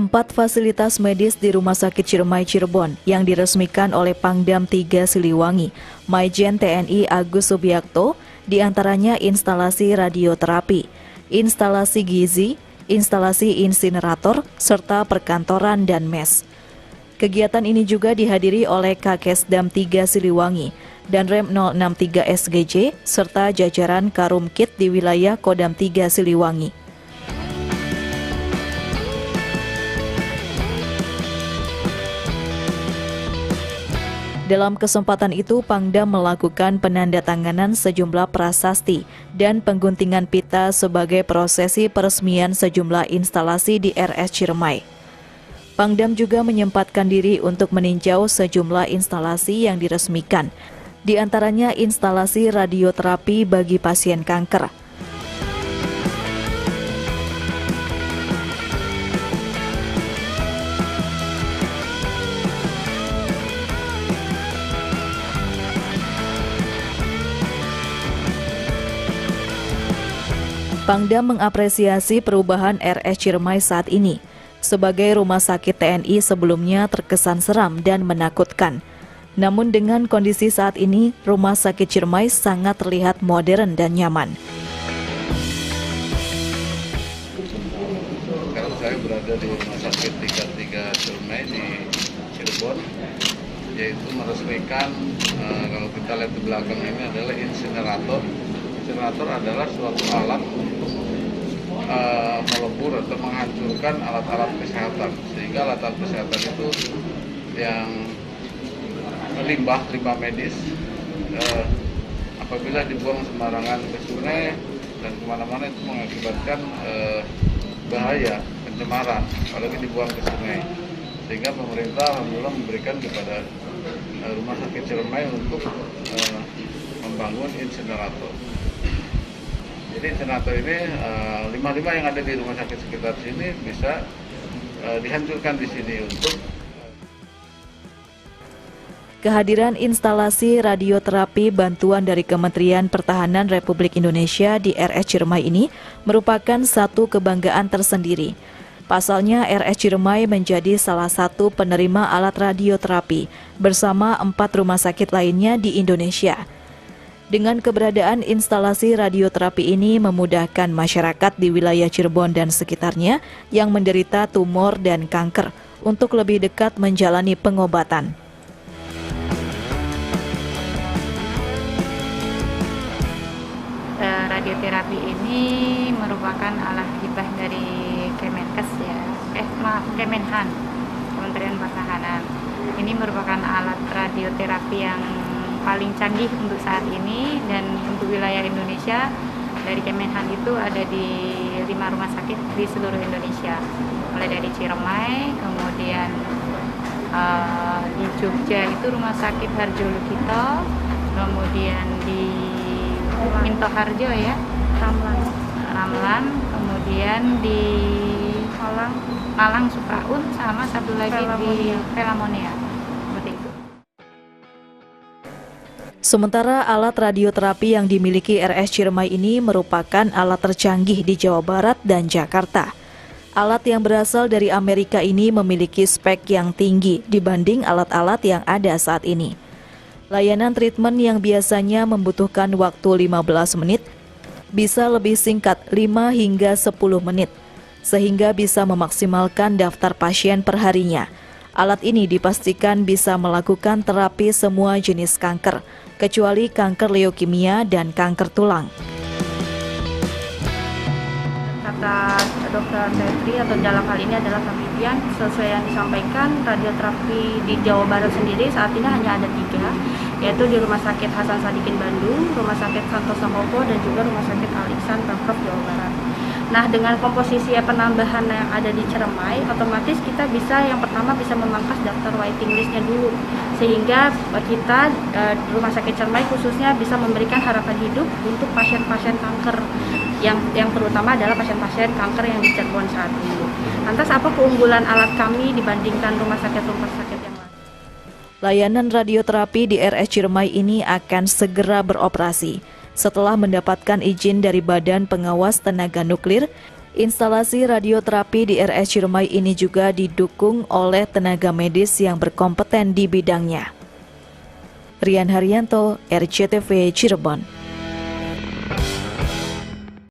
4 fasilitas medis di Rumah Sakit Ciremai Cirebon yang diresmikan oleh Pangdam 3 Siliwangi, Maijen TNI Agus Subiakto, diantaranya instalasi radioterapi, instalasi gizi, instalasi insinerator, serta perkantoran dan mes. Kegiatan ini juga dihadiri oleh Kakesdam 3 Siliwangi dan Rem 063 SGJ, serta jajaran Karumkit di wilayah Kodam 3 Siliwangi. Dalam kesempatan itu, Pangdam melakukan penandatanganan sejumlah prasasti dan pengguntingan pita sebagai prosesi peresmian sejumlah instalasi di RS Ciremai. Pangdam juga menyempatkan diri untuk meninjau sejumlah instalasi yang diresmikan, di antaranya instalasi radioterapi bagi pasien kanker. Pangdam mengapresiasi perubahan RS Ciremai saat ini. Sebagai rumah sakit TNI sebelumnya terkesan seram dan menakutkan. Namun dengan kondisi saat ini, Rumah Sakit Ciremai sangat terlihat modern dan nyaman. Sekarang saya berada di Rumah Sakit 33 Ciremai di Cirebon, yaitu meresmikan, kalau kita lihat di belakang ini adalah insinerator. Insinerator adalah suatu alat untuk melebur atau menghancurkan alat-alat kesehatan, sehingga alat-alat kesehatan itu yang limbah medis apabila dibuang sembarangan ke sungai dan kemana-mana itu mengakibatkan bahaya pencemaran, apalagi dibuang ke sungai, sehingga pemerintah alhamdulillah memberikan kepada Rumah Sakit Ciremai untuk membangun insinerator. Jadi insinerator ini 5 yang ada di rumah sakit sekitar sini bisa dihancurkan di sini untuk kehadiran instalasi radioterapi bantuan dari Kementerian Pertahanan Republik Indonesia di RS Ciremai ini merupakan satu kebanggaan tersendiri. Pasalnya RS Ciremai menjadi salah satu penerima alat radioterapi bersama 4 rumah sakit lainnya di Indonesia. Dengan keberadaan instalasi radioterapi ini memudahkan masyarakat di wilayah Cirebon dan sekitarnya yang menderita tumor dan kanker untuk lebih dekat menjalani pengobatan. Radioterapi ini merupakan alat hibah dari Kemenkes Kemenhan, Kementerian Pertahanan. Ini merupakan alat radioterapi yang paling canggih untuk saat ini, dan untuk wilayah Indonesia dari Kemenhan itu ada di 5 rumah sakit di seluruh Indonesia, mulai dari Ciremai, kemudian di Jogja itu Rumah Sakit Harjo Lukito, kemudian di Minto Harjo ya, Ramlan, kemudian di Malang Sukaun, sama satu lagi di Pelamonia. Sementara alat radioterapi yang dimiliki RS Ciremai ini merupakan alat tercanggih di Jawa Barat dan Jakarta. Alat yang berasal dari Amerika ini memiliki spek yang tinggi dibanding alat-alat yang ada saat ini. Layanan treatment yang biasanya membutuhkan waktu 15 menit bisa lebih singkat 5 hingga 10 menit, sehingga bisa memaksimalkan daftar pasien perharinya. Alat ini dipastikan bisa melakukan terapi semua jenis kanker, kecuali kanker leukemia dan kanker tulang. Kata Dr. Tedri atau dalam hal ini adalah Kak Vivian, sesuai yang disampaikan, radioterapi di Jawa Barat sendiri saat ini hanya ada 3, yaitu di Rumah Sakit Hasan Sadikin Bandung, Rumah Sakit Santosa Mopo, dan juga Rumah Sakit Al-Ihsan Pemprov Jawa Barat. Nah, dengan komposisi penambahan yang ada di Ciremai, otomatis kita bisa yang pertama bisa memangkas daftar waiting listnya dulu, sehingga kita Rumah Sakit Ciremai khususnya bisa memberikan harapan hidup untuk pasien-pasien kanker yang terutama adalah pasien-pasien kanker yang di Cirebon saat ini. Lantas apa keunggulan alat kami dibandingkan rumah sakit yang lain? Layanan radioterapi di RS Ciremai ini akan segera beroperasi. Setelah mendapatkan izin dari Badan Pengawas Tenaga Nuklir, Instalasi radioterapi di RS Ciremai ini juga didukung oleh tenaga medis yang berkompeten di bidangnya. Rian Haryanto, RCTV Cirebon.